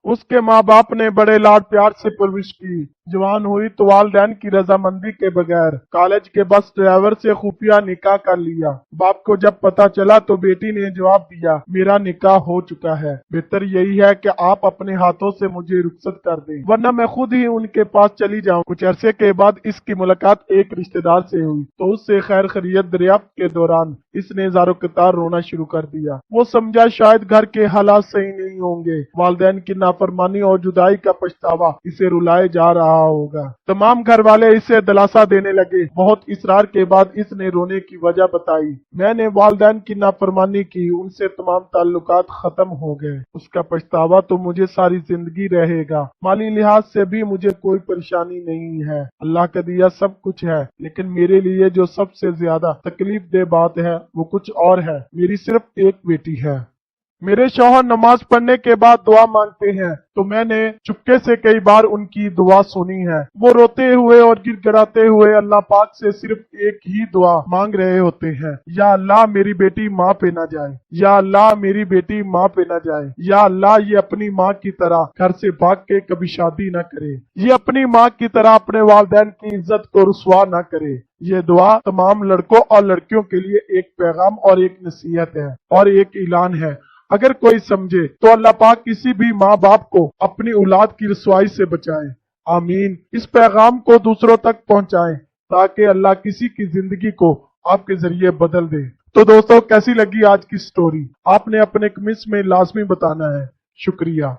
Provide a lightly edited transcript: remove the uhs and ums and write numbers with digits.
उसके माँ बाप ने बड़े लाड प्यार से परवरिश की। जवान हुई तो वालिदैन की रजामंदी के बगैर कॉलेज के बस ड्राइवर से खुफिया निकाह कर लिया। बाप को जब पता चला तो बेटी ने जवाब दिया, मेरा निकाह हो चुका है, बेहतर यही है कि आप अपने हाथों से मुझे रुखसत कर दें, वरना मैं खुद ही उनके पास चली जाऊं। कुछ अरसे के बाद इसकी मुलाकात एक रिश्तेदार से हुई तो उससे खैर खैरियत दरियाफ्त के दौरान इसने ज़ारो कतार रोना शुरू कर दिया। वो समझा शायद घर के हालात सही नहीं होंगे, वालिदैन की नाफरमानी और जुदाई का पछतावा इसे रुलाए जा रहा होगा। तमाम घर वाले इसे दिलासा देने लगे। बहुत इसरार के बाद इसने रोने की वजह बताई, मैंने वालिदैन की नाफरमानी की, उनसे तमाम ताल्लुकात खत्म हो गए, उसका पछतावा तो मुझे सारी जिंदगी रहेगा। माली लिहाज से भी मुझे कोई परेशानी नहीं है, अल्लाह का दिया सब कुछ है, लेकिन मेरे लिए जो सबसे ज्यादा तकलीफ दे बात है वो कुछ और है। मेरी सिर्फ एक बेटी है। मेरे शौहर नमाज पढ़ने के बाद दुआ मांगते हैं तो मैंने चुपके से कई बार उनकी दुआ सुनी है। वो रोते हुए और गिड़गिड़ाते हुए अल्लाह पाक से सिर्फ एक ही दुआ मांग रहे होते हैं, या अल्लाह मेरी बेटी माँ पे ना जाए, या अल्लाह मेरी बेटी माँ पे ना जाए, या अल्लाह ये अपनी माँ की तरह घर से भाग के कभी शादी ना करे, ये अपनी माँ की तरह अपने वालिदैन की इज्जत को रुसवा ना करे। ये दुआ तमाम लड़कों और लड़कियों के लिए एक पैगाम और एक नसीहत है और एक ऐलान है। अगर कोई समझे तो अल्लाह पाक किसी भी माँ बाप को अपनी औलाद की रुसवाई से बचाए। आमीन। इस पैगाम को दूसरों तक पहुंचाएं ताकि अल्लाह किसी की जिंदगी को आपके जरिए बदल दे। तो दोस्तों, कैसी लगी आज की स्टोरी? आपने अपने कमेंट्स में लाजमी बताना है। शुक्रिया।